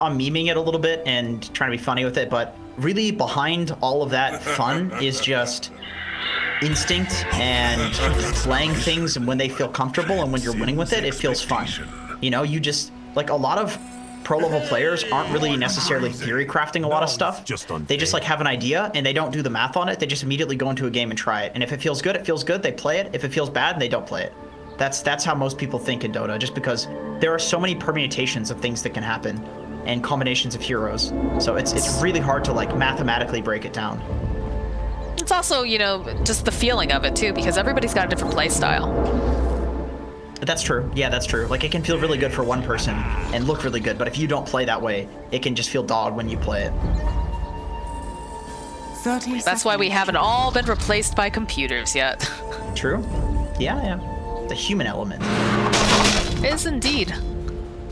I'm memeing it a little bit and trying to be funny with it, but really behind all of that fun is just instinct and playing things, and when they feel comfortable and when you're winning with it, it feels fun. You know, you just, like, a lot of pro level players aren't really necessarily theory crafting a lot of stuff. They just like have an idea and they don't do the math on it. They just immediately go into a game and try it. And if it feels good, they play it. If it feels bad, they don't play it. That's how most people think in Dota, just because there are so many permutations of things that can happen and combinations of heroes. So it's really hard to like mathematically break it down. It's also, you know, just the feeling of it too, because everybody's got a different play style. That's true. Yeah, that's true. Like, it can feel really good for one person and look really good, but if you don't play that way, it can just feel dog when you play it. 30 That's why we haven't all been replaced by computers yet. True. Yeah. The human element. Is indeed.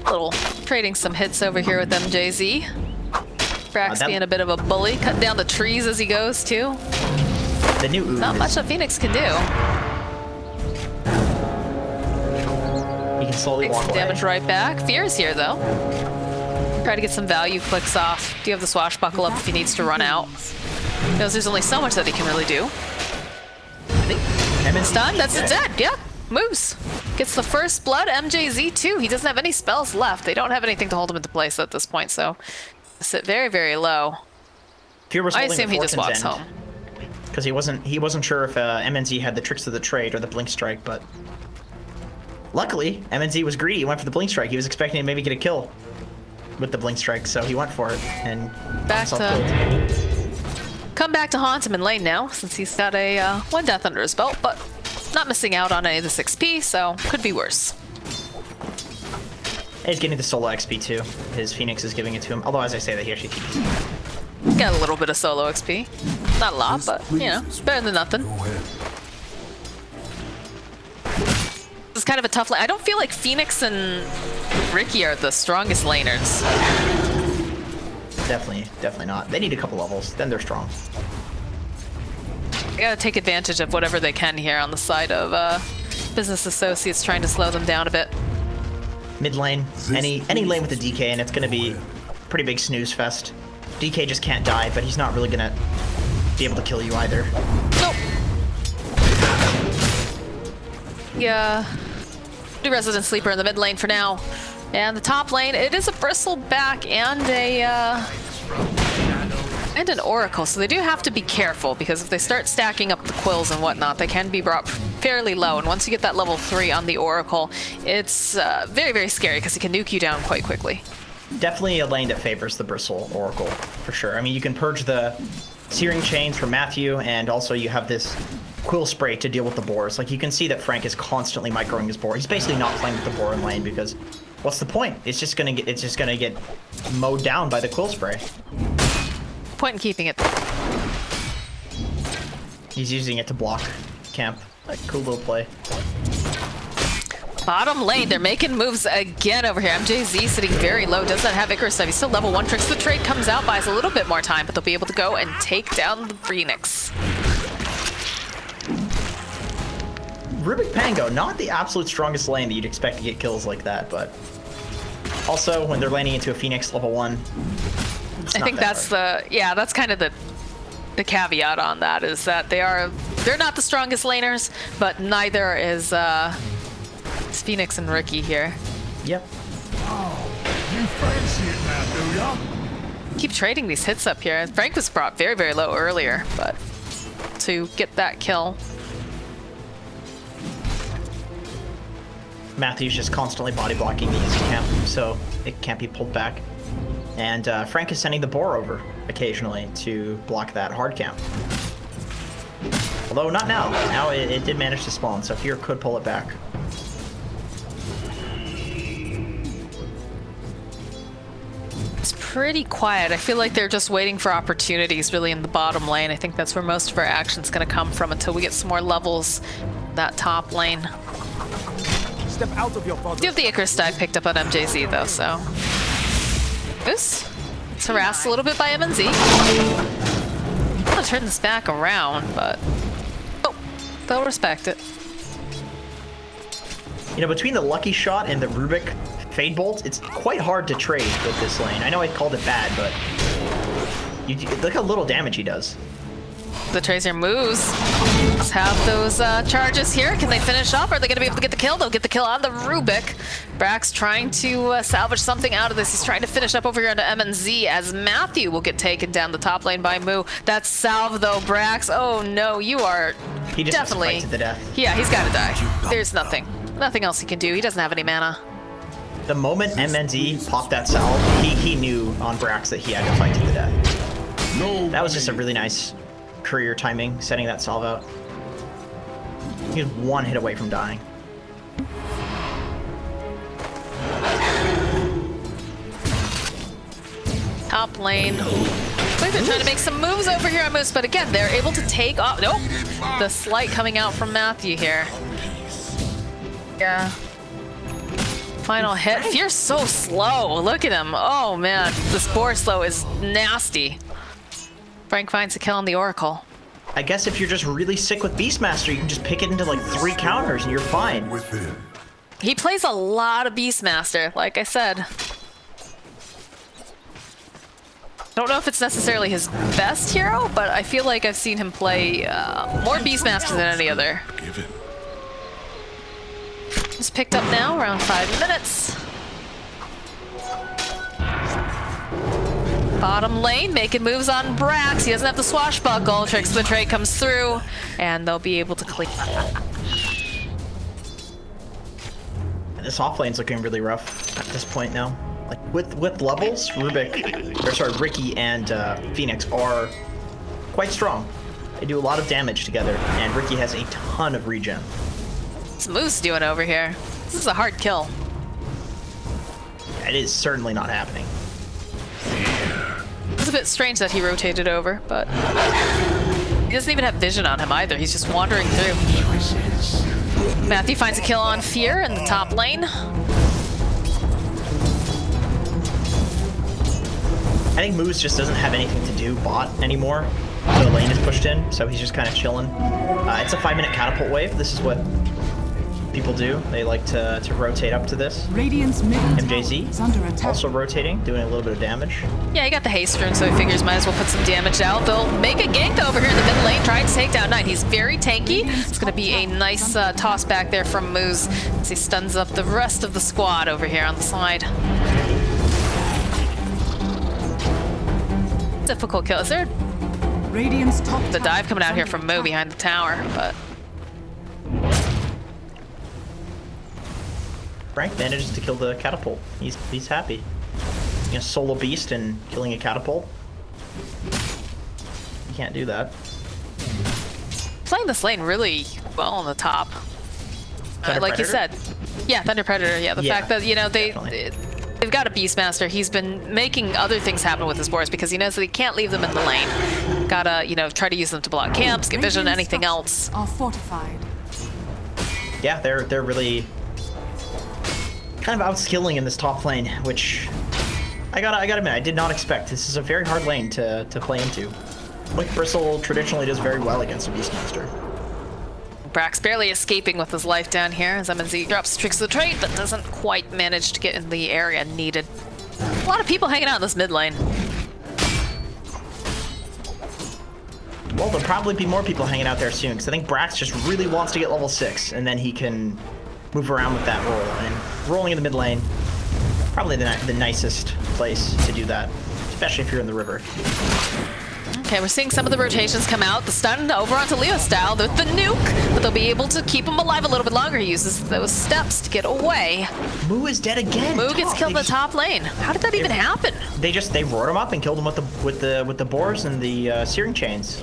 Little trading some hits over here with MJZ. Brax being a bit of a bully, cutting down the trees as he goes too. The new ooze. Not much that Phoenix can do. He can slowly walk away. Damage right back. Fear's here though. Try to get some value clicks off. Do you have the swashbuckle up if he needs to run out? Because there's only so much that he can really do. Stun, that's it, dead. Yeah, moves. Gets the first blood. MJZ too. He doesn't have any spells left. They don't have anything to hold him into place at this point, so sit very, very low. I assume he just walks home. Because he wasn't sure if MNZ had the tricks of the trade or the blink strike, but luckily MNZ was greedy. He went for the blink strike. He was expecting to maybe get a kill with the blink strike, so he went for it and come back to haunt him in lane now, since he's got a one death under his belt, but not missing out on any of this XP, so could be worse. He's getting the solo XP too. His Phoenix is giving it to him. Although, as I say that, he actually got a little bit of solo XP. Not a lot, but you know, better than nothing. This is kind of a tough lane. I don't feel like Phoenix and Ricky are the strongest laners. Definitely not. They need a couple levels, then they're strong. They gotta take advantage of whatever they can here on the side of business associates trying to slow them down a bit. Mid lane, any lane with a DK, and it's gonna be a pretty big snooze fest. DK just can't die, but he's not really gonna be able to kill you either. Nope. Yeah. The Resident Sleeper in the mid lane for now. And the top lane, it is a Bristleback and an Oracle, so they do have to be careful, because if they start stacking up the quills and whatnot, they can be brought fairly low, and once you get that level 3 on the Oracle, it's very, very scary, because it can nuke you down quite quickly. Definitely a lane that favors the Bristle Oracle, for sure. I mean, you can purge the Searing Chains from Matthew, and also you have this Quill Spray to deal with the boars. Like, you can see that Frank is constantly microing his boar. He's basically not playing with the boar in lane, because what's the point? It's just gonna get mowed down by the Quill Spray. Point in keeping it. He's using it to block camp. Like, cool little play. Bottom lane, they're making moves again over here. MJZ sitting very low, does not have Icarus. He's still level 1. Tricks the trade comes out, buys a little bit more time, but they'll be able to go and take down the Phoenix. Rubik Pango, not the absolute strongest lane that you'd expect to get kills like that, but also when they're laning into a Phoenix level 1, I think that's that's kind of the caveat on that, is that they're not the strongest laners, but neither is Phoenix and Ricky here. Yep. Oh, you fancy it now, do ya? Keep trading these hits up here. Frank was brought very, very low earlier, but to get that kill. Matthew's just constantly body blocking the easy camp, so it can't be pulled back. And Frank is sending the boar over occasionally to block that hard camp. Although not now. Now it did manage to spawn, so Fear could pull it back. It's pretty quiet. I feel like they're just waiting for opportunities really in the bottom lane. I think that's where most of our action's going to come from until we get some more levels in that top lane. Step out of your Do have the Icarus dive picked up on MJZ though, so. It's harassed a little bit by MNZ. I'm gonna turn this back around, but they'll respect it. You know, between the lucky shot and the Rubik Fade Bolt, it's quite hard to trade with this lane. I know I called it bad, but look how little damage he does. The Tracer moves. Let's have those charges here. Can they finish off? Are they going to be able to get the kill? They'll get the kill on the Rubik. Brax trying to salvage something out of this. He's trying to finish up over here onto MNZ as Matthew will get taken down the top lane by Moo. That's salve though, Brax. Oh no, you are he just definitely has to fight to the death. Yeah, he's got to die. There's nothing else he can do. He doesn't have any mana. The moment MNZ popped that salve, he knew on Brax that he had to fight to the death. No, that was just a really nice career timing, setting that salve out. He was one hit away from dying. Top lane. Looks like they're trying to make some moves over here on Moose, but again, they're able to take off. Nope. The slight coming out from Matthew here. Yeah. Final hit. Fear's so slow. Look at him. Oh man, the Spore slow is nasty. Frank finds a kill on the Oracle. I guess if you're just really sick with Beastmaster, you can just pick it into like 3 counters and you're fine. He plays a lot of Beastmaster, like I said. Don't know if it's necessarily his best hero, but I feel like I've seen him play more Beastmaster than any other. It's picked up now, around 5 minutes. Bottom lane, making moves on Brax. He doesn't have the swashbuckle. Tricks of the Trade comes through, and they'll be able to clean. This off lane's looking really rough at this point now. Like with levels, Ricky and Phoenix are quite strong. They do a lot of damage together, and Ricky has a ton of regen. What's Moose doing over here? This is a hard kill. It is certainly not happening. It's a bit strange that he rotated over, but he doesn't even have vision on him either. He's just wandering through. Matthew finds a kill on Fear in the top lane. I think Moose just doesn't have anything to do bot anymore. The lane is pushed in, so he's just kind of chilling. It's a 5-minute catapult wave. This is what people do. They like to rotate up to this. Radiant's middle MJZ is under attack. Also rotating, doing a little bit of damage. Yeah, he got the haste rune, so he figures might as well put some damage out. They'll make a gank over here in the mid lane, trying to take down Knight. He's very tanky. It's going to be a nice toss back there from Moose as he stuns up the rest of the squad over here on the side. Difficult kill. Is there Radiant's top the dive coming out here from Moo behind the tower? But Frank manages to kill the catapult. He's happy. You know, solo beast and killing a catapult. You can't do that. playing this lane really well on the top. Thunder like Predator? you said. Yeah, Thunder Predator. Yeah, the fact that, you know, they've got a Beastmaster. He's been making other things happen with his boards because he knows that he can't leave them in the lane. Gotta, you know, try to use them to block camps, get vision, anything else. Are fortified. Yeah, they're really kind of outskilling in this top lane, which I gotta admit, I did not expect. This is a very hard lane to play into. Like Bristle traditionally does very well against a Beastmaster. Brax barely escaping with his life down here as MNZ drops Tricks of the Trade, but doesn't quite manage to get in the area needed. A lot of people hanging out in this mid lane. Well, there'll probably be more people hanging out there soon, because I think Brax just really wants to get level 6, and then he can move around with that roll. And rolling in the mid lane, probably the nicest place to do that, especially if you're in the river. Okay, we're seeing some of the rotations come out. The stun over onto Leo style with the nuke, but they'll be able to keep him alive a little bit longer. He uses those steps to get away. Moo is dead again. Moo gets killed in the top lane. How did that even happen? They roared him up and killed him with the boars and the searing chains.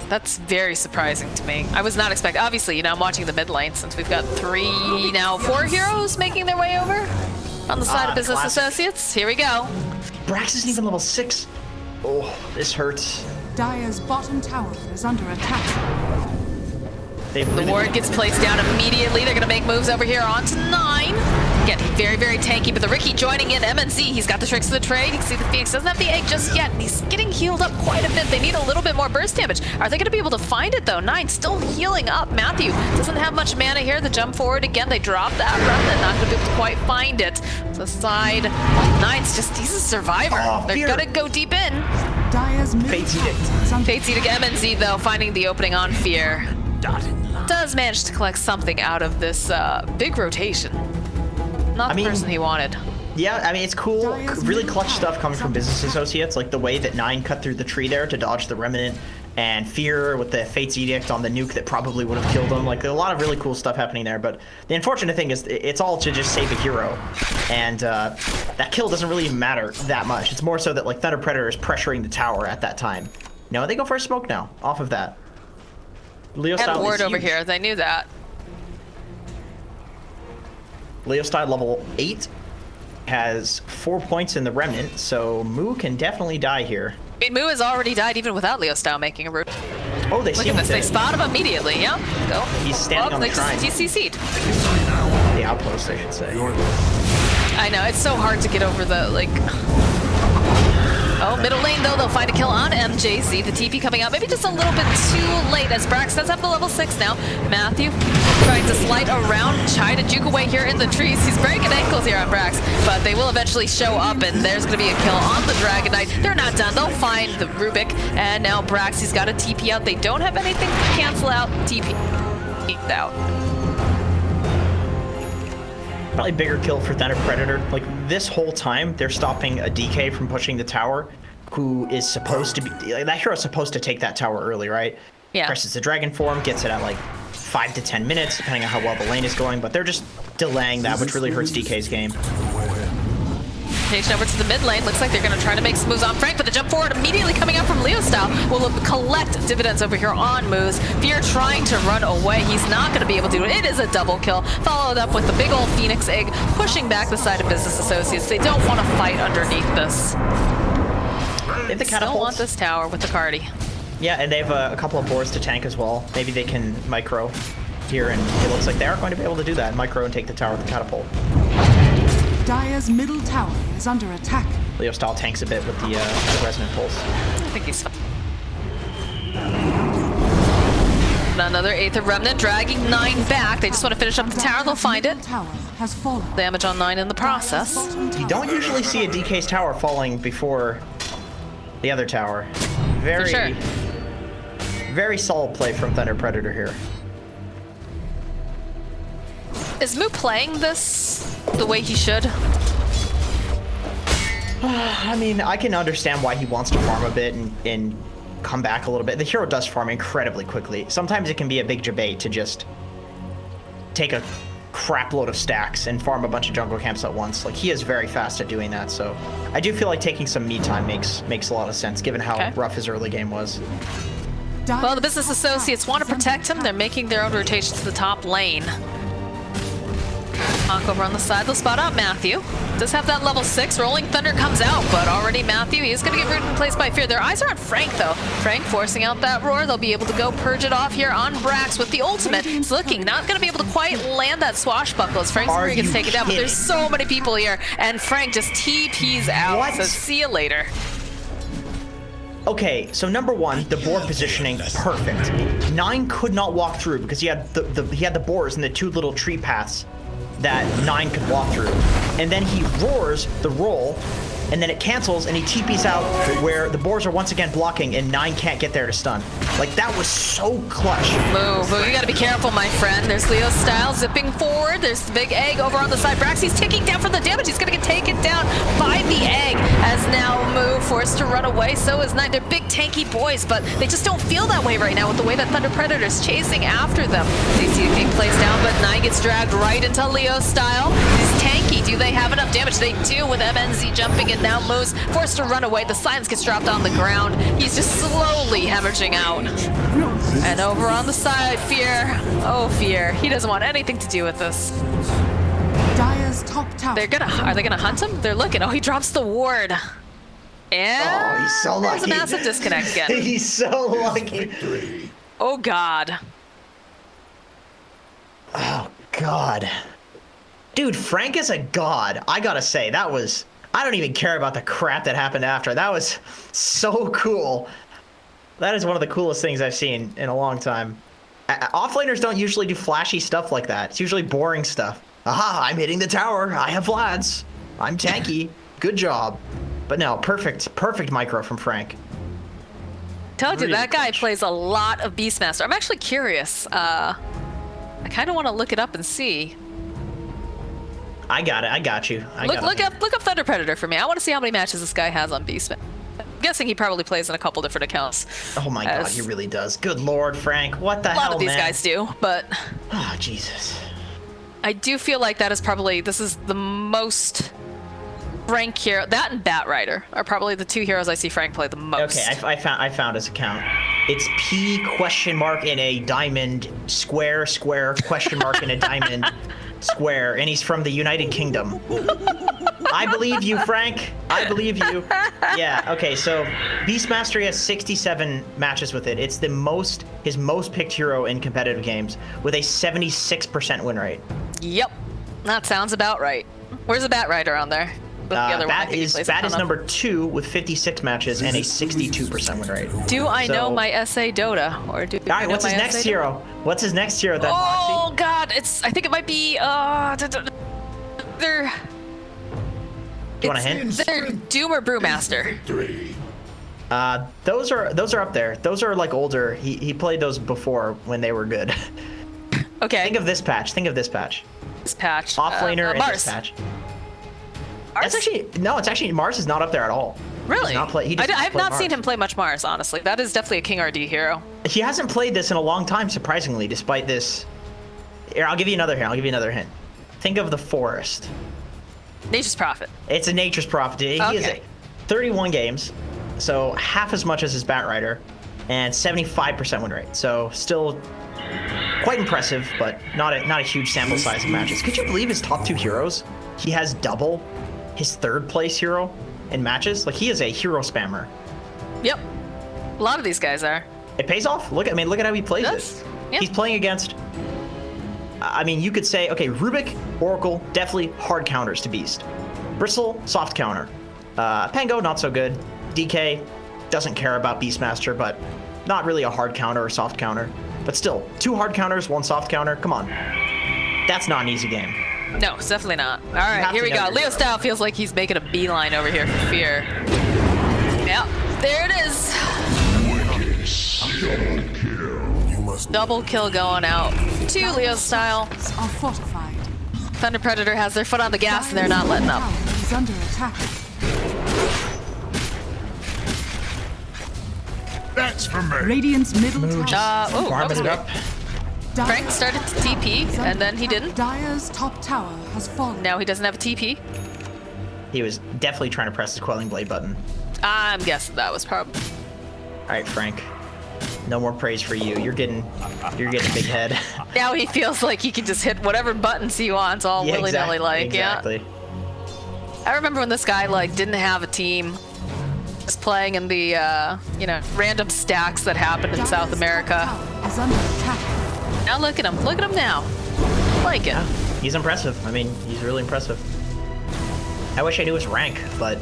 That's very surprising to me. I was not expecting. Obviously, you know, I'm watching the mid lane since we've got 4 heroes making their way over on the side of Business Associates. Here we go. Brax isn't even level 6. Oh, this hurts. Dire's bottom tower is under attack. The ward gets placed down immediately. They're going to make moves over here onto 9. Again, very, very tanky, but the Riki joining in. MNZ, he's got the tricks of the trade. You can see the Phoenix doesn't have the egg just yet. He's getting healed up quite a bit. They need a little bit more burst damage. Are they going to be able to find it, though? Nine still healing up. Matthew doesn't have much mana here. The jump forward again. They drop that remnant. Not going to be able to quite find it. To the side. Nine's just, he's a survivor. They're going to go deep in. Dire's middle Fate's tower Edict. is under Fate's Edict. MNZ, though, finding the opening on Fear. Does manage to collect something out of this big rotation. Not the person he wanted. Yeah, I mean, it's cool. Really clutch stuff coming from business associates, like the way that Nine cut through the tree there to dodge the Remnant, and Fear with the Fate's Edict on the nuke that probably would have killed him. Like, there's a lot of really cool stuff happening there, but the unfortunate thing is it's all to just save a hero, and that kill doesn't really even matter that much. It's more so that, like, Thunder Predator is pressuring the tower at that time. No, they go for a smoke now, off of that. Leo Had a style ward is over huge. here. They knew that. Leo style level 8 has 4 points in the Remnant, so Moo can definitely die here. I mean, Moo has already died even without Leo Style making a route. Oh, they Look see at him. this. They spot him immediately. Yeah. Go. He's standing on the they shrine. just TCC'd. The outpost, I should say. I know. It's so hard to get over the, like... Oh, middle lane, though, they'll find a kill on MJZ. The TP coming out maybe just a little bit too late, as Brax does have the level 6 now. Matthew trying to slide around, try to juke away here in the trees. He's breaking ankles here on Brax, but they will eventually show up, and there's going to be a kill on the Dragon Knight. They're not done. They'll find the Rubik, and now Brax, he's got a TP out. They don't have anything to cancel out. TP out. Probably bigger kill for Thunder Predator. Like, this whole time, they're stopping a DK from pushing the tower, who is supposed to be... Like, that hero's supposed to take that tower early, right? Yeah. Presses the dragon form, gets it at, like, 5 to 10 minutes, depending on how well the lane is going, but they're just delaying that, which really hurts DK's game. Rotation over to the mid lane. Looks like they're going to try to make some moves on Frank, but the jump forward immediately coming out from Leo Style will collect dividends over here on Moose. Fear trying to run away. He's not going to be able to do it. It is a double kill, followed up with the big old Phoenix egg, pushing back the side of business associates. They don't want to fight underneath this. They have the Don't catapults. want this tower with the Cardi. Yeah, and they have a couple of boards to tank as well. Maybe they can micro here, and it looks like they are going to be able to do that. Micro and take the tower with the catapult. Dire's middle tower is under attack. Leo Style tanks a bit with the resonant pulse. I think he's fine. Another Aether Remnant dragging 9 back. They just want to finish up the tower. They'll find it. Tower has fallen. Damage on 9 in the process. You don't usually see a DK's tower falling before the other tower. Very, For sure. very solid play from Thunder Predator here. Is Moo playing this the way he should? I mean, I can understand why he wants to farm a bit and come back a little bit. The hero does farm incredibly quickly. Sometimes it can be a big debate to just take a crap load of stacks and farm a bunch of jungle camps at once. Like, he is very fast at doing that, so I do feel like taking some me time makes a lot of sense, given how rough his early game was. Well, the business associates want to protect him. They're making their own rotation to the top lane. Hawk over on the side. They'll spot out Matthew. Does have that level 6. Rolling Thunder comes out, but already Matthew, he is going to get rooted in place by Fear. Their eyes are on Frank, though. Frank forcing out that roar. They'll be able to go purge it off here on Brax with the ultimate. It's looking not going to be able to quite land that swashbuckle as Frank's going to get taken down, but there's so many people here, and Frank just TPs out. What? So see you later. Okay, so number one, the board positioning, perfect. 9 could not walk through because he had the boars and the 2 little tree paths that 9 could walk through. And then he roars the roll, and then it cancels, and he TPs out where the boars are once again blocking, and 9 can't get there to stun. Like, that was so clutch. Move. You gotta be careful, my friend. There's Leo Style zipping forward. There's the big egg over on the side. Brax, he's ticking down for the damage. He's gonna get taken down by the egg, as now Moo forced to run away. So is 9. They're big, tanky boys, but they just don't feel that way right now with the way that Thunder Predator's chasing after them. They see it being placed down, but 9 gets dragged right into Leo Style. He's tanky. Do they have enough damage? They do, with MNZ jumping in. Now Moo's forced to run away. The silence gets dropped on the ground. He's just slowly hemorrhaging out. And over on the side, Fear. Oh, Fear. He doesn't want anything to do with this. Dire's top tower. Are they gonna hunt him? They're looking. Oh, he drops the ward. And Oh, he's so lucky. there's a massive disconnect again. He's so lucky. Oh, God. Oh, God. Dude, Frank is a god. I gotta say, that was... I don't even care about the crap that happened after. That was so cool. That is one of the coolest things I've seen in a long time. Offlaners don't usually do flashy stuff like that. It's usually boring stuff. Aha, I'm hitting the tower. I have Vlads. I'm tanky. Good job. But no, perfect micro from Frank. Told you, that guy plays a lot of Beastmaster. I'm actually curious. I kind of want to look it up and see. I got it. I got you. Look up Thunder Predator for me. I want to see how many matches this guy has on Beastmaster. I'm guessing he probably plays in a couple different accounts. Oh my god, he really does. Good lord, Frank. What the hell, man? A lot of these guys do, but... Oh, Jesus. I do feel like that is probably... This is the most... Frank hero. That and Batrider are probably the two heroes I see Frank play the most. Okay, I found his account. It's P question mark in a diamond square question mark in a diamond square, and he's from the United Kingdom. I believe you, Frank. I believe you. Yeah. Okay. So Beastmaster has 67 matches with it. It's his most picked hero in competitive games with a 76% win rate. Yep, that sounds about right. Where's the Batrider on there? Bat is number 2 with 56 matches and a 62% win rate. Do I know my SA Dota, or do? All right, what's his next hero? What's his next hero? That oh God, I think it might be they're. Do you want a hint? They're Doom or Brewmaster. Those are up there. Those are like older. He played those before when they were good. Okay. Think of this patch. This patch. Offlaner and Mars. this patch. Mars? It's actually Mars is not up there at all. Really? I have not seen Mars. him play much Mars, honestly. That is definitely a King RD hero. He hasn't played this in a long time, surprisingly, despite this. Here, I'll give you another hint. Think of the forest. Nature's Prophet. It's a Nature's Prophet. He has 31 games, so half as much as his Batrider, and 75% win rate. So still quite impressive, but not a huge sample size of matches. Could you believe his top 2 heroes? He has double his 3rd place hero in matches. Like, he is a hero spammer. Yep. A lot of these guys are. It pays off. Look at how he plays it. Yep. He's playing against. I mean, you could say, okay, Rubik, Oracle, definitely hard counters to Beast. Bristle, soft counter. Pango, not so good. DK doesn't care about Beastmaster, but not really a hard counter or soft counter. But still, 2 hard counters, 1 soft counter. Come on. That's not an easy game. No, it's definitely not. All right, here we go. Leo Style feels like he's making a beeline over here for fear. Yep, there it is. Double kill going out to Leo Style. Are fortified. Thunder Predator has their foot on the gas and they're not letting up. Is under attack. That's for me. Radiant's middle tower. Farming it up. Frank started to TP and then he didn't. Dire's top tower has fallen. Now he doesn't have a TP. He was definitely trying to press the Quelling Blade button. I'm guessing that was probably. All right, Frank. No more praise for you. You're getting a big head. Now he feels like he can just hit whatever buttons he wants all willy-nilly exactly. I remember when this guy didn't have a team, just playing in the random stacks that happened in South America. Is under attack. Now look at him now. Like it. Yeah, he's impressive. I mean, he's really impressive. I wish I knew his rank, but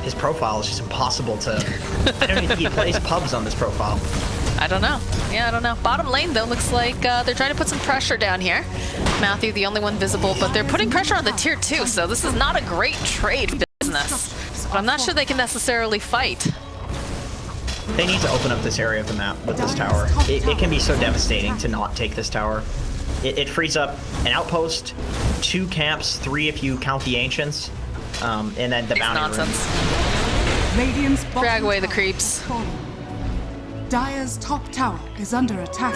his profile is just impossible to... I don't even think he plays pubs on this profile. I don't know. Yeah, I don't know. Bottom lane, though, looks like they're trying to put some pressure down here. Matthew, the only one visible, but they're putting pressure on the tier 2, so this is not a great trade business. But I'm not sure they can necessarily fight. They need to open up this area of the map with this tower. It can be so devastating to not take this tower. It frees up an outpost, 2 camps, 3 if you count the ancients, and then the bounty room. Drag away the creeps. Dire's top tower is under attack.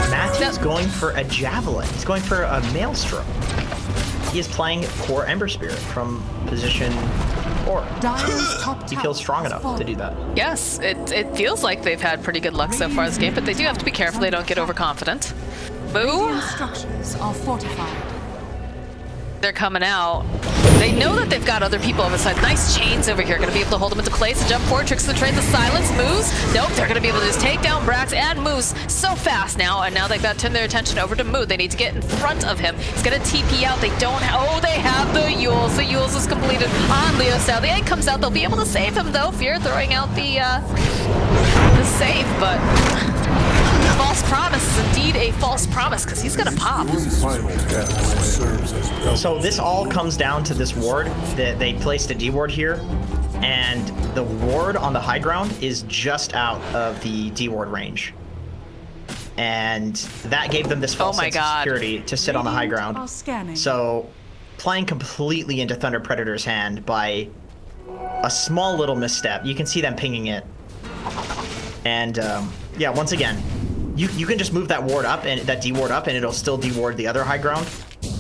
Matthew's going for a javelin. He's going for a maelstrom. He is playing Core Ember Spirit from position 4. He feels strong enough to do that. Yes, it feels like they've had pretty good luck so far this game, but they do have to be careful they don't get overconfident. Boo! Structures are fortified. they're coming out. They know that they've got other people on the side. Nice chains over here. Going to be able to hold them into place. The jump forward, tricks the trade, the silence, moves. Nope, they're going to be able to just take down Brax and moves so fast now. And now they've got to turn their attention over to Moo. They need to get in front of him. He's going to TP out. They don't oh, they have the Yules. The Yules is completed on Leo style. The egg comes out. They'll be able to save him, though. Fear throwing out the save, but false promise is indeed a false promise because he's going to pop. So this all comes down to this ward. They placed a D ward here, and the ward on the high ground is just out of the D ward range. And that gave them this false sense of security to sit on the high ground. So playing completely into Thunder Predator's hand by a small little misstep. You can see them pinging it. And yeah, once again, you can just move that ward up and that D ward up, and it'll still D ward the other high ground.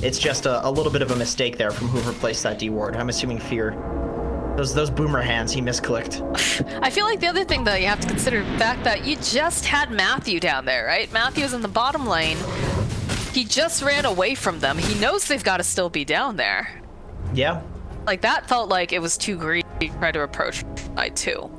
It's just a little bit of a mistake there from whoever placed that D ward. I'm assuming Fear. Those boomer hands, he misclicked. I feel like the other thing that you have to consider the fact that you just had Matthew down there, right? Matthew's in the bottom lane. He just ran away from them. He knows they've got to still be down there. Yeah. Like that felt like it was too greedy to try to approach I too.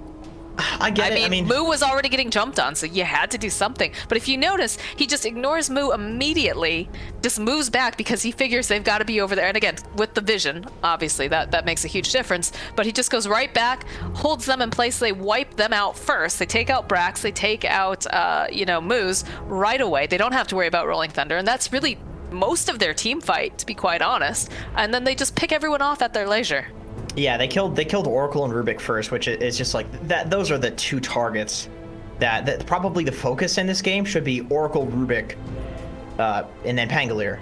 I get it. I mean, Moo was already getting jumped on, so you had to do something. But if you notice, he just ignores Moo immediately, just moves back because he figures they've got to be over there. And again, with the vision, obviously, that makes a huge difference. But he just goes right back, holds them in place. They wipe them out first. They take out Brax. They take out, Moose right away. They don't have to worry about Rolling Thunder. And that's really most of their team fight, to be quite honest. And then they just pick everyone off at their leisure. Yeah, they killed Oracle and Rubik first, which is just like that. Those are the two targets that probably the focus in this game should be Oracle, Rubik, and then Pangolier,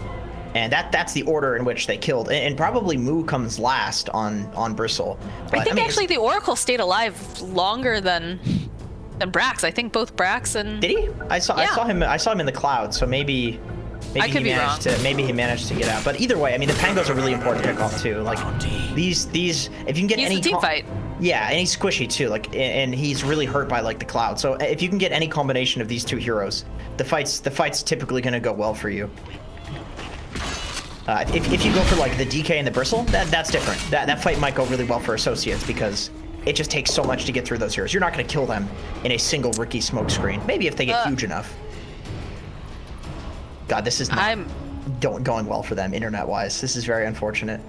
and that's the order in which they killed. And probably Moo comes last on Bristle. But, I think actually the Oracle stayed alive longer than Brax. I think both Brax and did he? I saw him in the cloud, so maybe he managed to get out. But either way, I mean, the Pangos are really important to pick off too. Like these, if you can get any team fight. Yeah, and he's squishy too. Like, and he's really hurt by like the cloud. So if you can get any combination of these two heroes, the fight's typically going to go well for you. If you go for like the DK and the Bristle, that's different. That fight might go really well for Associates because it just takes so much to get through those heroes. You're not going to kill them in a single Ricky smoke screen. Maybe if they get huge enough. God, this is not going well for them internet-wise. This is very unfortunate,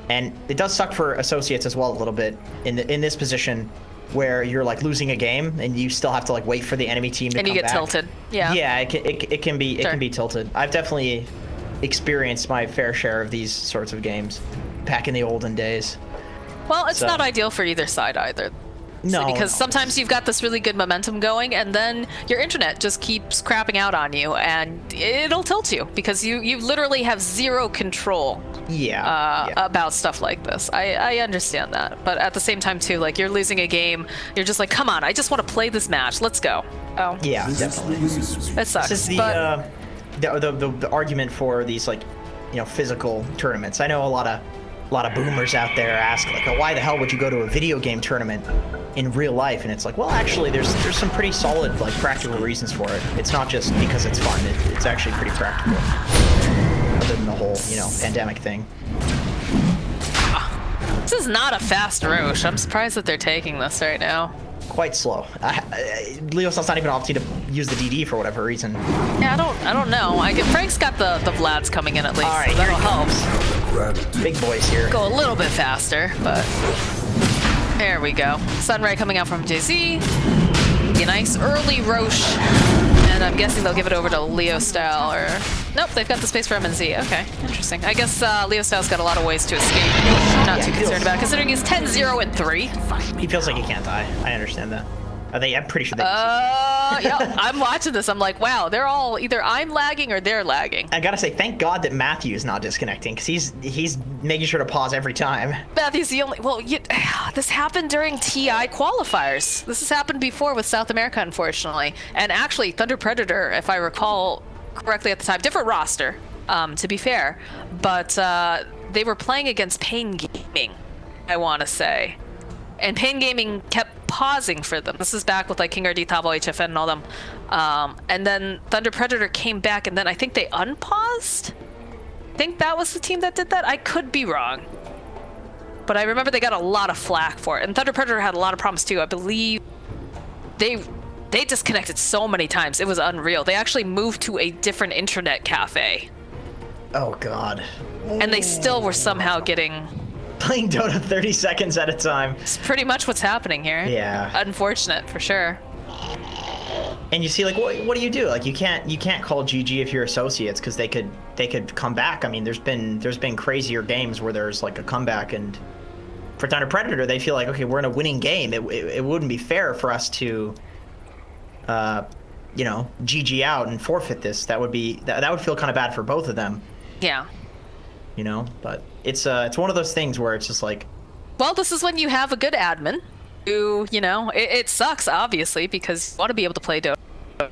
and it does suck for Associates as well a little bit in this position where you're like losing a game and you still have to like wait for the enemy team to come back. And you get tilted. Yeah. Yeah, it can be tilted. I've definitely experienced my fair share of these sorts of games back in the olden days. Well, it's not ideal for either side either. No, because sometimes you've got this really good momentum going, and then your internet just keeps crapping out on you, and it'll tilt you because you literally have zero control. About stuff like this. I understand that, but at the same time too, like you're losing a game, you're just like, come on, I just want to play this match. Let's go. Oh. Yeah, definitely. It sucks. This is the argument for these like, physical tournaments. I know a lot of boomers out there ask like, oh, why the hell would you go to a video game tournament in real life? And it's like, well, actually there's some pretty solid like practical reasons for it. It's not just because it's fun. It's actually pretty practical, other than the whole pandemic thing. This is not a fast Roche. I'm surprised that they're taking this right now. Quite slow. Leos's not even opting to use the DD for whatever reason. Yeah, I don't know. Frank's got the Vlads coming in at least. All right, so that'll help. Big boys here. Go a little bit faster, but there we go. Sunray coming out from JZ. A nice early Roche. And I'm guessing they'll give it over to Leo Style, or nope, they've got the space for MNZ. Okay, interesting. I guess Leo Style's got a lot of ways to escape. Not too concerned about it, considering he's 10-0 and 3. He feels like he can't die. I understand that. I'm pretty sure they yeah, I'm watching this. I'm like, wow, they're all either I'm lagging or they're lagging. I gotta say, thank God that Matthew's not disconnecting, because he's making sure to pause every time. Matthew's the only. Well, this happened during TI qualifiers. This has happened before with South America, unfortunately. And actually, Thunder Predator, if I recall correctly at the time, different roster, to be fair, but they were playing against Pain Gaming, I want to say. And Pain Gaming kept pausing for them. This is back with like King RD, Tavo, HFN, and all them. And then Thunder Predator came back, and then I think they unpaused. think that was the team that did that. I could be wrong. But I remember they got a lot of flack for it. And Thunder Predator had a lot of problems too. I believe they disconnected so many times. It was unreal. They actually moved to a different internet cafe. Oh, God. And they still were somehow getting... Playing Dota 30 seconds at a time. It's pretty much what's happening here. Yeah. Unfortunate, for sure. And you see, like, what do you do? Like, you can't call GG if you're associates, because they could come back. I mean, there's been crazier games where there's like a comeback, and for Thunder Predator, they feel like, okay, we're in a winning game. It wouldn't be fair for us to, you know, GG out and forfeit this. That would feel kind of bad for both of them. Yeah. You know, but it's one of those things where it's just like, well, this is when you have a good admin who, you know, it sucks obviously because you want to be able to play Dota.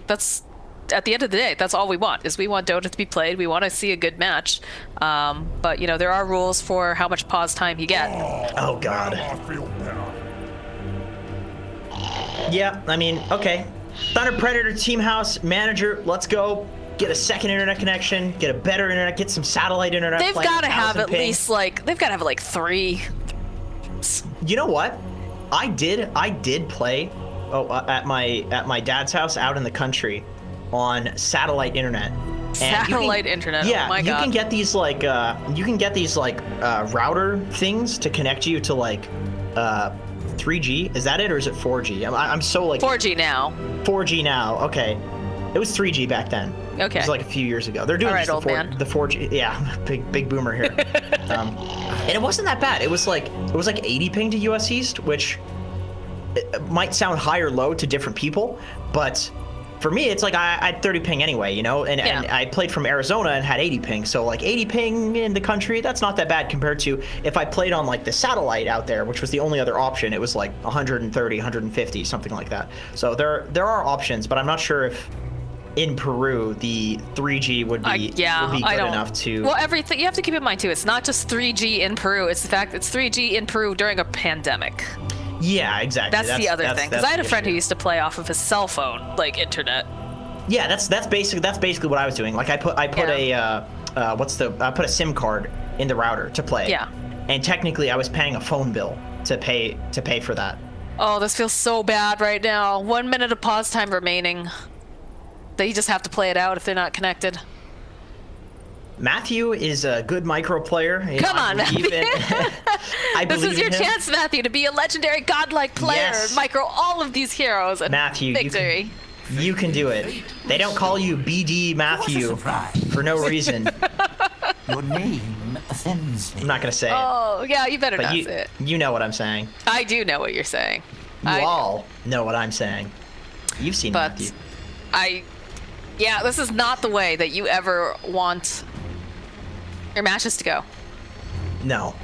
That's at the end of the day, that's all we want, is we want Dota to be played. We want to see a good match. But you know, there are rules for how much pause time you get. Oh God. Now I feel better. Yeah, I mean, okay. Thunder Predator Team House manager, let's go. Get a second internet connection, get a better internet, get some satellite internet. They've got to have at ping. least like, they've got to have like 3. You know what? I did play at my dad's house out in the country on satellite internet. Satellite internet. Yeah, oh my God. You can get these like router things to connect you to like 3G. Is that it, or is it 4G? I'm so like 4G now. 4G now. Okay, it was 3G back then. Okay. It was like a few years ago. They're doing All right, just the 4G. Yeah, big boomer here. And it wasn't that bad. It was like 80 ping to US East, which it might sound high or low to different people, but for me, it's like I had 30 ping anyway, you know, and I played from Arizona and had 80 ping. So like 80 ping in the country, that's not that bad compared to if I played on like the satellite out there, which was the only other option. It was like 130, 150, something like that. So there are options, but I'm not sure if in Peru the 3G would be good enough to. Well, everything you have to keep in mind too. It's not just 3G in Peru. It's the fact it's 3G in Peru during a pandemic. Yeah, exactly. That's the other thing. Because I had a friend who used to play off of his cell phone, like internet. Yeah, that's basically what I was doing. Like I put a SIM card in the router to play. Yeah. And technically, I was paying a phone bill to pay for that. Oh, this feels so bad right now. 1 minute of pause time remaining. They just have to play it out if they're not connected. Matthew is a good micro player. Come on, Matthew. This is your in him. chance, Matthew, to be a legendary godlike player. Yes. Micro all of these heroes and Matthew, victory. You can do it. They don't call you BD Matthew for no reason. Your name offends me. I'm not gonna say it. Oh, yeah, you better not But say it. you know what I'm saying. I do know what you're saying. You all know what I'm saying. You've seen But Matthew. yeah, this is not the way that you ever want your matches to go. No.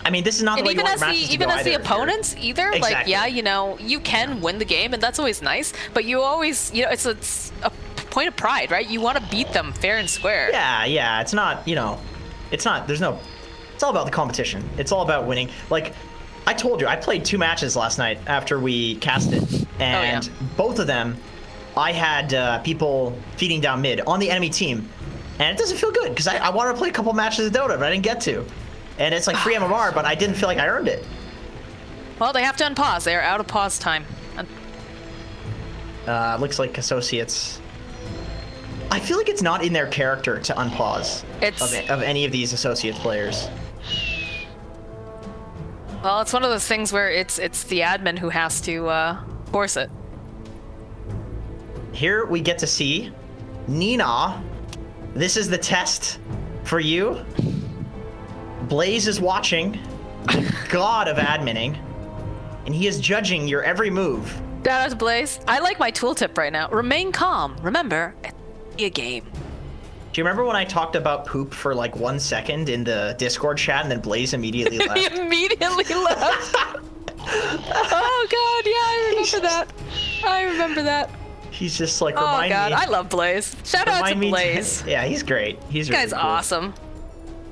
I mean, this is not the way you want matches to go even as the either. opponents either. Exactly. Like, yeah, you know, you can win the game, and that's always nice. But you always, you know, it's a point of pride, right? You want to beat them fair and square. Yeah. It's not, you know, it's not. It's all about the competition. It's all about winning. Like, I told you, I played 2 matches last night after we casted, and both of them, I had people feeding down mid on the enemy team, and it doesn't feel good because I wanted to play a couple matches of Dota, but I didn't get to. And it's like free MMR, but I didn't feel like I earned it. Well, they have to unpause. They are out of pause time. Looks like Associates. I feel like it's not in their character to unpause of any of these Associates players. Well, it's one of those things where it's the admin who has to force it. Here we get to see Nina. This is the test for you. Blaze is watching, the god of adminning, and he is judging your every move. Shout out to Blaze. I like my tooltip right now. Remain calm. Remember, it's a game. Do you remember when I talked about poop for like 1 second in the Discord chat and then Blaze immediately left? He immediately left. Oh god, yeah, I remember that. He's just like, remind me. I love Blaze. Shout out to Blaze. Yeah, he's great. He's this guy's really cool. awesome.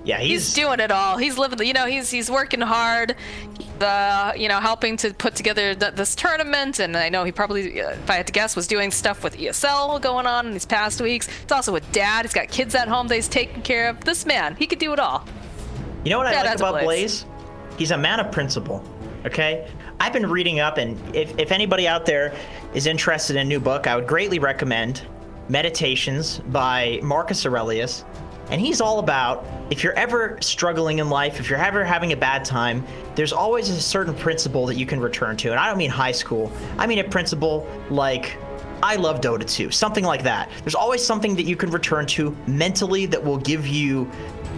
Yeah, he's doing it all. He's living the, he's working hard. Helping to put together this tournament, and I know he probably, if I had to guess, was doing stuff with ESL going on in these past weeks. It's also with dad. He's got kids at home that he's taking care of. This man, he could do it all. You know what I like about Blaze? He's a man of principle. Okay, I've been reading up, and if anybody out there is interested in a new book, I would greatly recommend Meditations by Marcus Aurelius. And he's all about, if you're ever struggling in life, if you're ever having a bad time, there's always a certain principle that you can return to. And I don't mean high school. I mean a principle like, I love Dota 2, something like that. There's always something that you can return to mentally that will give you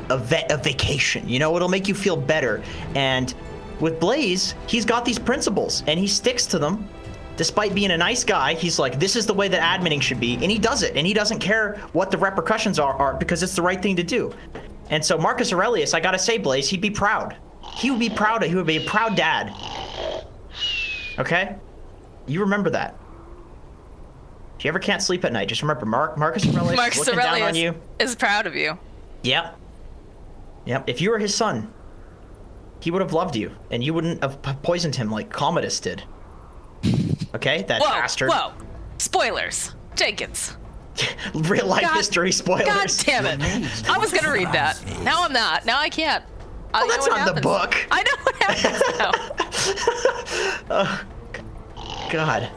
a vacation. It'll make you feel better. And with Blaze, he's got these principles and he sticks to them. Despite being a nice guy, he's like, this is the way that adminning should be, and he does it, and he doesn't care what the repercussions are because it's the right thing to do. And so Marcus Aurelius, I gotta say, Blaze, he'd be proud. He would be proud. He would be a proud dad. Okay? You remember that. If you ever can't sleep at night, just remember Marcus Aurelius looking down on you. Is proud of you. Yep. If you were his son, he would have loved you, and you wouldn't have poisoned him like Commodus did. Okay, that bastard. Whoa, spoilers. Jenkins. Real life history spoilers. God damn it. I was gonna read that. Now I'm not. Now I can't. Oh, that's not the book. I know what happens now. Oh, God.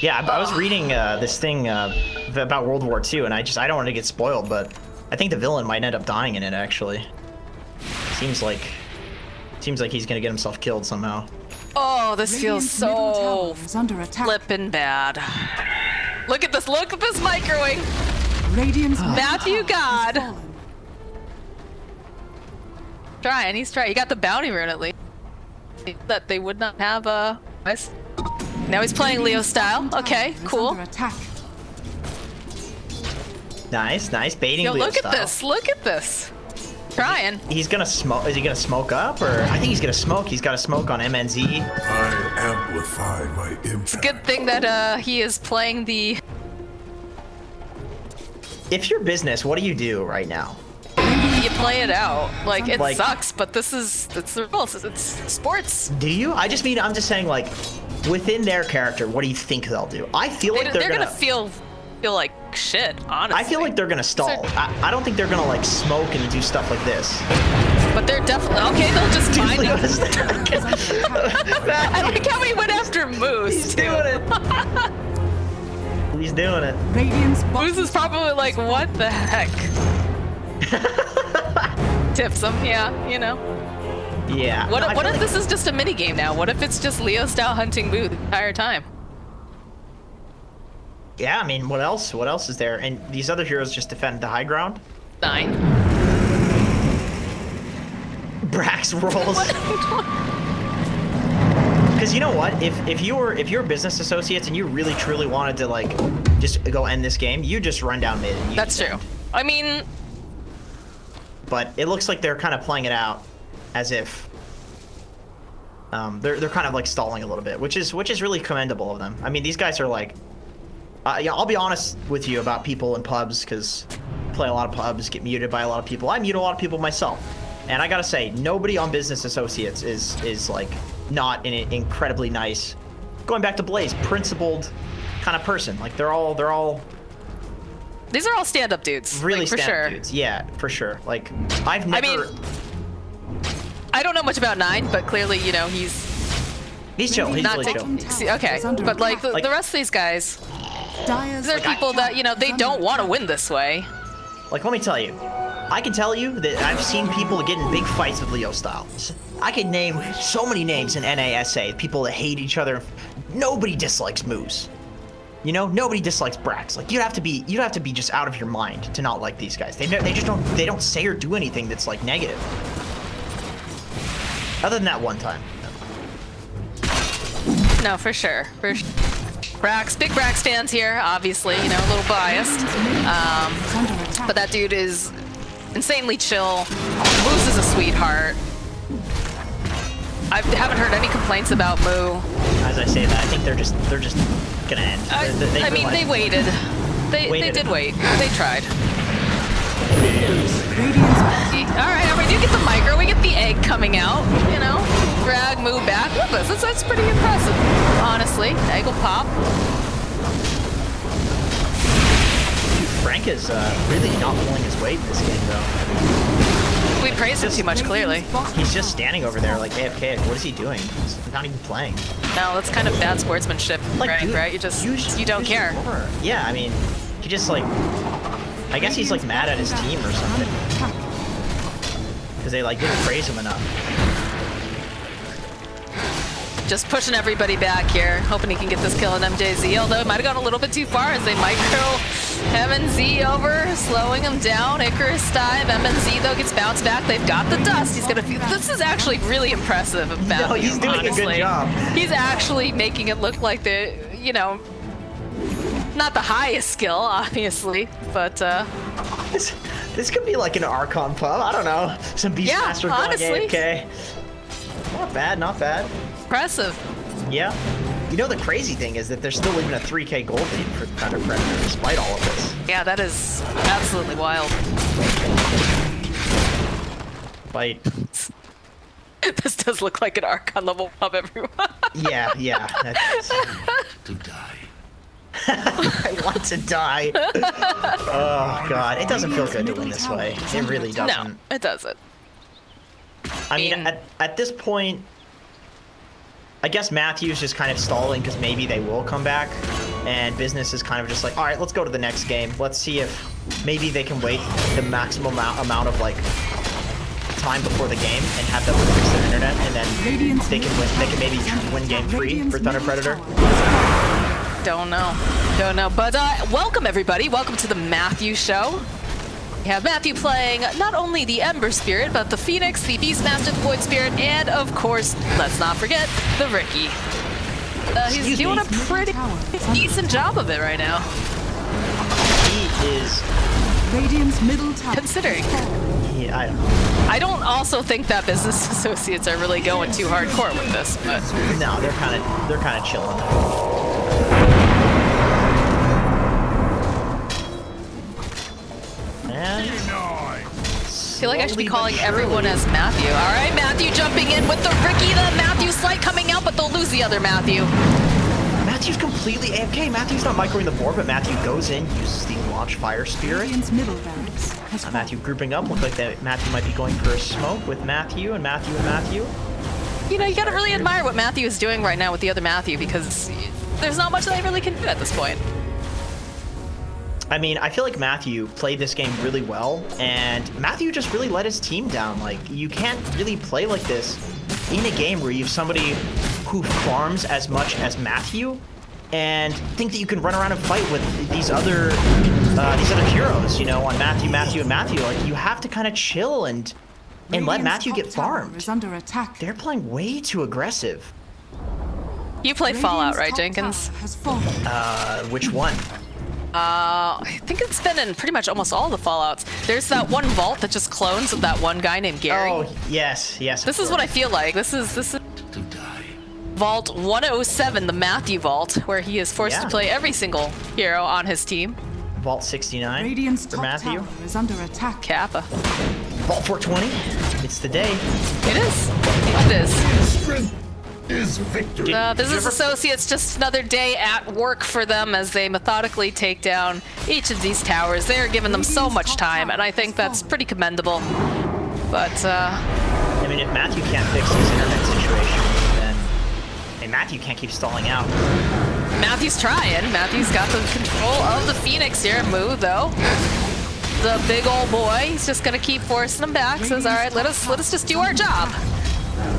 Yeah, I was reading this thing about World War II, and I don't want to get spoiled, but I think the villain might end up dying in it, actually. Seems like he's gonna get himself killed somehow. Oh, this feels so flippin' bad. Look at this microwave. Matthew God. He's trying. He got the bounty rune at least. That they would not have Now he's playing Leo style. Okay, cool. Nice, baiting Leo style. Look at this. Trying. He's gonna smoke. Is he gonna smoke up, or I think he's gonna smoke. He's got to smoke on MNZ. I amplify my impact. It's a good thing that he is playing the. If you're business, what do you do right now? You play it out. It sucks, but it's the rules. It's sports. Do you? I'm just saying, within their character, what do you think they'll do? I feel like they're gonna feel like shit, honestly. I feel like they're gonna stall. I don't think they're gonna smoke and do stuff like this. But they're definitely okay. They'll just find him. I like how he went after Moose. He's doing it. He's doing it. Moose is probably like, what the heck? Tips him, yeah. Yeah. What if this is just a mini game now? What if it's just Leo style hunting Boo the entire time? Yeah, I mean, what else? What else is there? And these other heroes just defend the high ground. 9. Brax rolls. Because you know what? If you're business associates and you really truly wanted to just go end this game, you just run down mid. And That's true. I mean, but it looks like they're kind of playing it out as if they're kind of stalling a little bit, which is really commendable of them. I mean, these guys are yeah, I'll be honest with you about people in pubs, because I play a lot of pubs, get muted by a lot of people. I mute a lot of people myself, and I gotta say, nobody on Business Associates is not an incredibly nice, going back to Blaze, principled kind of person. They're all. These are all stand-up dudes. Really for stand-up sure. dudes. Yeah, for sure. I've never. I mean, I don't know much about 9, but clearly, he's chill. He's really chill. Okay, but the rest of these guys. These are people that, they don't want to win this way. Let me tell you. I can tell you that I've seen people get in big fights with Leo style. I could name so many names in NASA, people that hate each other. Nobody dislikes Moose. Nobody dislikes Brax. You'd have to be just out of your mind to not like these guys. They just don't say or do anything that's negative. Other than that one time. No, for sure. Brax, big Brax fans here, obviously, a little biased. But that dude is insanely chill. Moose is a sweetheart. I haven't heard any complaints about Moo. As I say that, I think they're just gonna end. They waited. They did wait. They tried. easy. All right, we do get the micro. We get the egg coming out. You know, drag, move back. Look at this. That's pretty impressive, honestly. Egg will pop. Frank is really not pulling his weight in this game, though. We praise him too much, clearly. He's just standing over there like AFK. What is he doing? He's not even playing. No, that's kind of bad sportsmanship, Like, dude, right? You don't care. Yeah, I mean, he just like, I guess he's like mad at his team or something. Because they like didn't praise him enough. Just pushing everybody back here, hoping he can get this kill on MJZ, although it might have gone a little bit too far as they micro MNZ over, slowing him down. Icarus dive. MNZ, though, gets bounced back. They've got the dust. He's gonna feel. This is actually really impressive of Matthew, No, he's doing honestly. a good job. He's actually making it look like the, you know, not the highest skill, obviously, but This could be like an Archon pub. I don't know. Some Beastmaster going honestly. AFK. Not bad, not bad. impressive. Yeah. You know, the crazy thing is that there's still even a 3K gold lead for Thunder Predator despite all of this. Yeah, that is absolutely wild. Fight. This does look like an Archon level pub, everyone. Yeah, yeah. That's... To die. I want to die. Oh, God. It doesn't feel good to win this way. It really doesn't. No, it doesn't. I mean, at this point, I guess Matthew's just kind of stalling because maybe they will come back, and business is kind of just like, all right, let's go to the next game. Let's see if maybe they can wait the maximum amount of like time before the game and have them fix their internet, and then they can win. They can maybe win game 3 for Thunder Predator. Don't know. But welcome everybody. Welcome to the Matthew Show. We have Matthew playing not only the Ember Spirit, but the Phoenix, the Beastmaster, the Void Spirit, and of course, let's not forget, the Ricky. He's doing a pretty decent job of it right now. He is. Radiant's middle tower. Considering. Yeah, I don't know. I don't also think that business associates are really going too hardcore with this, but No, they're kind of chilling. And I feel like I should be calling everyone as Matthew. All right, Matthew jumping in with the Ricky, the Matthew slight coming out, but they'll lose the other Matthew. Matthew's completely AFK. Matthew's not microing the board, but Matthew goes in, uses the launch fire spirit. Radiant's middle barracks has fallen. Matthew grouping up. Looks like that Matthew might be going for a smoke with Matthew and Matthew and Matthew. You know, you gotta really admire what Matthew is doing right now with the other Matthew, because there's not much that they really can do at this point. I mean, I feel like Matthew played this game really well, and Matthew just really let his team down. Like, you can't really play like this in a game where you have somebody who farms as much as Matthew and think that you can run around and fight with these other heroes, you know, on Matthew, and Matthew. Like, you have to kind of chill and let Radiant's Matthew top get tower farmed. is under attack. They're playing way too aggressive. You played Fallout, right, Radiant's top Jenkins? tower has fallen. Which one? I think it's been in pretty much almost all the Fallouts. There's that one vault that just clones of that one guy named Gary. Oh, yes. This is what I feel like. This is To die. Vault 107, the Matthew Vault, where he is forced to play every single hero on his team. Vault 69 Radiant's for top Matthew. tower is under attack. Kappa. Vault 420. It's the day. It is. It is. Strength is victory. Business associates, just another day at work for them as they methodically take down each of these towers. They are giving them so much time, and I think that's pretty commendable. But, I mean, if Matthew can't fix his internet situation, then and Matthew can't keep stalling out. Matthew's trying. Matthew's got the control of the Phoenix here. Moo, though. The big old boy, he's just gonna keep forcing them back. Says, all right, let us just do our job.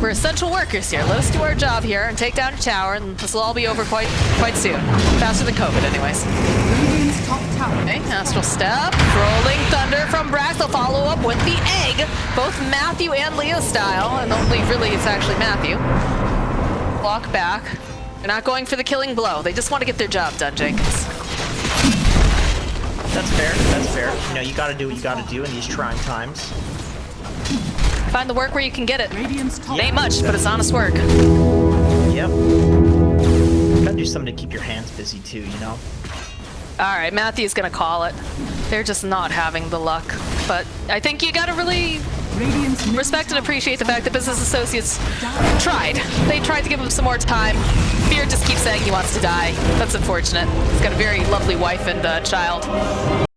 We're essential workers here. Let us do our job here and take down your tower, and this will all be over quite soon. Faster than COVID, anyways. Radiant's top tower. Okay, Astral Step, Rolling Thunder from Brax. They'll follow up with the Egg, both Matthew and Leo style, and only really it's actually Matthew. Block back. They're not going for the killing blow. They just want to get their job done, Jenkins. That's fair. That's fair. You know, you gotta do what you gotta do in these trying times. Find the work where you can get it. Radiant's top It ain't much, but it's honest work. Yep. Gotta do something to keep your hands busy too, you know? All right, Matthew's gonna call it. They're just not having the luck. But I think you gotta really respect and appreciate the fact that business associates tried. They tried to give him some more time. Fear just keeps saying he wants to die. That's unfortunate. He's got a very lovely wife and child.